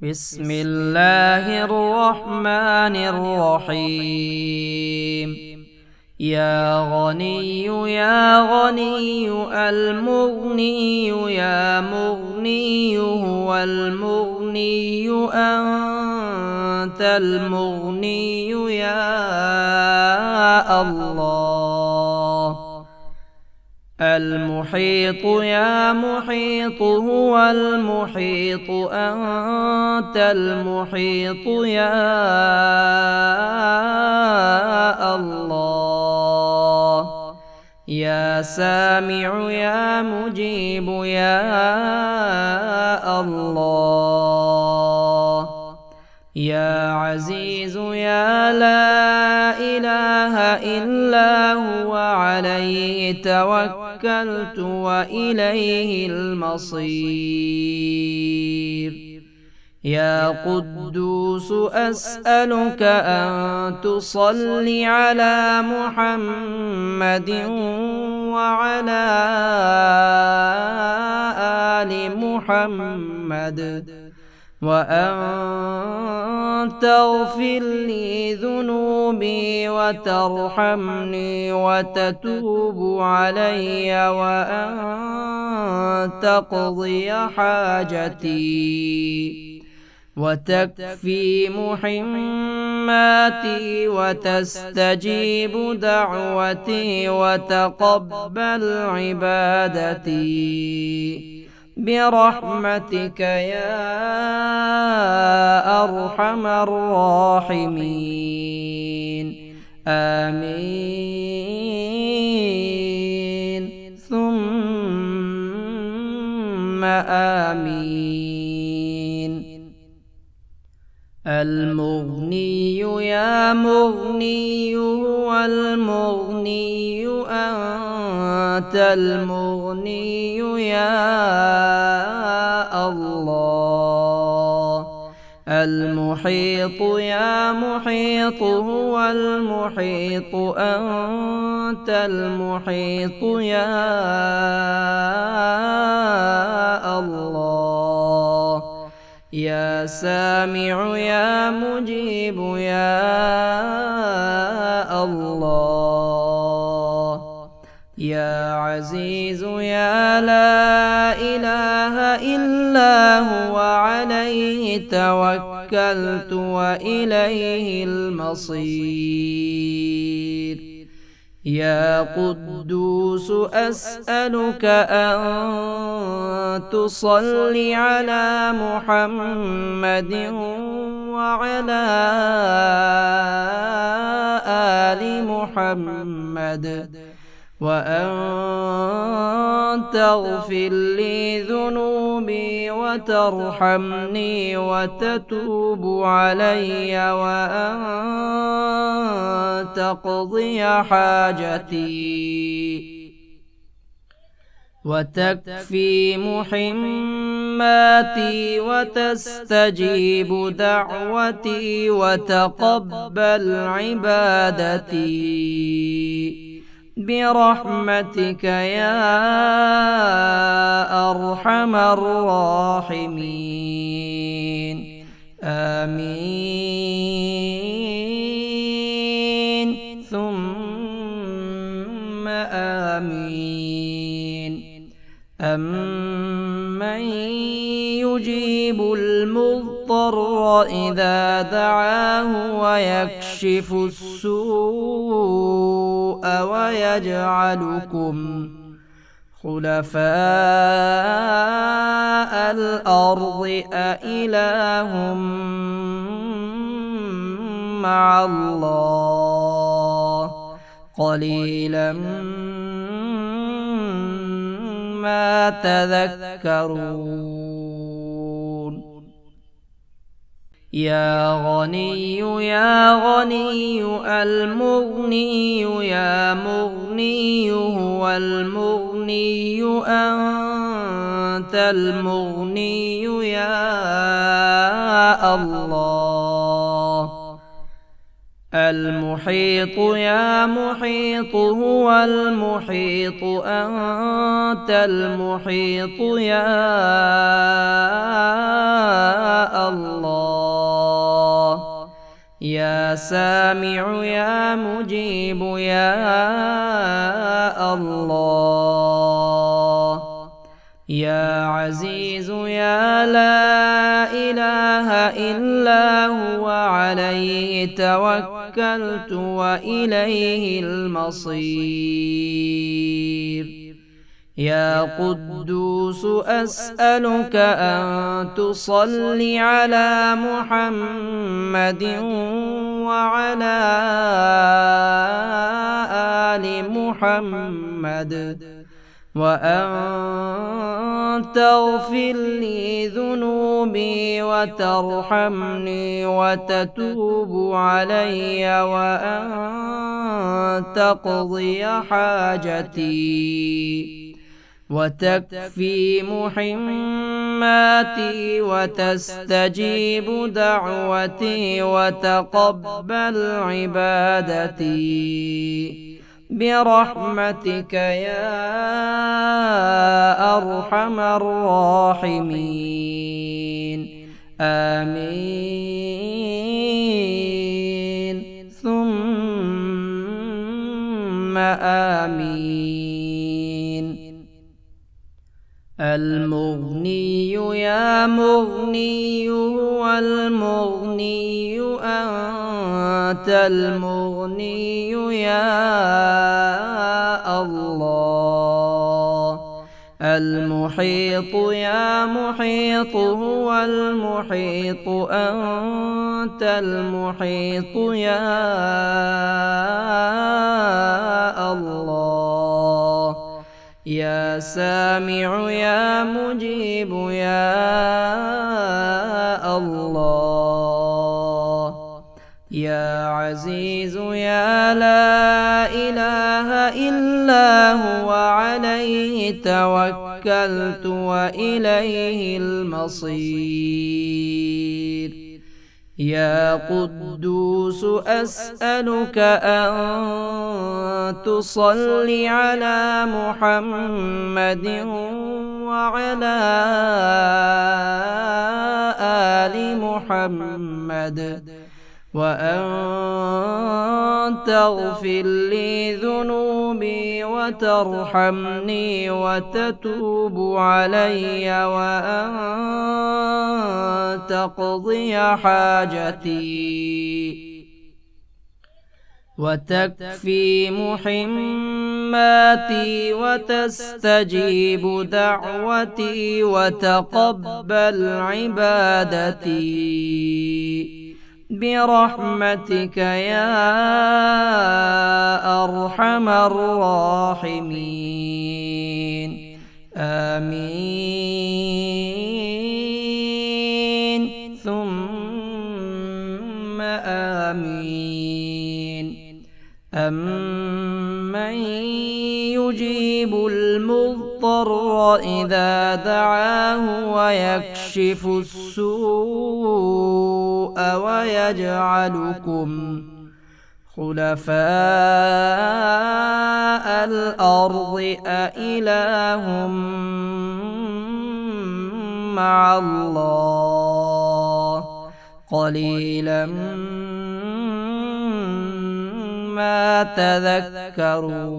بسم الله الرحمن الرحيم. يا غني يا غني المغني يا مغني هو المغني أنت المغني يا الله. المحيط يا محيط هو المحيط أنت المحيط يا الله. يا سامع يا مجيب يا الله. يا عزيز يا لا إله إلا هو عليه توكلت وإليه المصير. يا قدوس أسألك أن تصلي على محمد وعلى آل محمد، وأن تغفر لي ذنوبي وترحمني وتتوب علي، وأن تقضي حاجتي وتكفي محماتي وتستجيب دعوتي وتقبل عبادتي برحمتك يا أرحم الراحمين. آمين ثم آمين. المغني يا مغني هو المغني أنت المغني يا الله. المحيط يا محيط هو المحيط أنت المحيط يا الله. يا سامع يا مجيب يا الله. يا عزيز يا لا إله إلا هو عليه توكلت وإليه المصير. يا قدوس أسألك أن تصلي على محمد وعلى آل محمد، وأن تغفر لي ذنوبي وترحمني وتتوب علي، وأن تقضي حاجتي وتكفي محماتي وتستجيب دعوتي وتقبل عبادتي برحمتك يا أرحم الراحمين. آمين ثم آمين. أمن يجيب المضطر إذا دعاه ويكشف السوء ويجعلكم خلفاء الأرض أإله مع الله قليلا ما تذكرون. يا غني يا غني المغني يا مغني هو المغني أنت المغني يا الله. المحيط يا محيط هو المحيط أنت المحيط يا الله. يا سامع يا مجيب يا الله. يا عزيز يا لا إله إلا هو عليه توكلت وإليه المصير. يا قدوس أسألك أن تصلي على محمد وعلى آل محمد، وأن تغفر لي ذنوبي وترحمني وتتوب علي، وأن تقضي حاجتي وتكفي محماتي وتستجيب دعوتي وتقبل عبادتي برحمتك يا أرحم الراحمين. آمين ثم آمين. المغني يا مغني هو المغني، أنت المغني يا الله. المحيط يا محيط هو المحيط، أنت المحيط يا الله. يا سامع يا مجيب يا الله. يا عزيز يا لا إله إلا هو عليه توكلت وإليه المصير. يا قدوس أسألك أن تصلي على محمد وعلى آل محمد، وأن تغفر لي ذنوبي وترحمني وتتوب علي، وأن تقضي حاجتي وتكفي محماتي وتستجيب دعوتي وتقبل عبادتي برحمتك يا أرحم الراحمين. آمين ثم آمين. أمن يجيب المضطر إذا دعاه ويكشف السوء ويجعلكم خلفاء الأرض أإله مع الله قليلا ما تذكرون.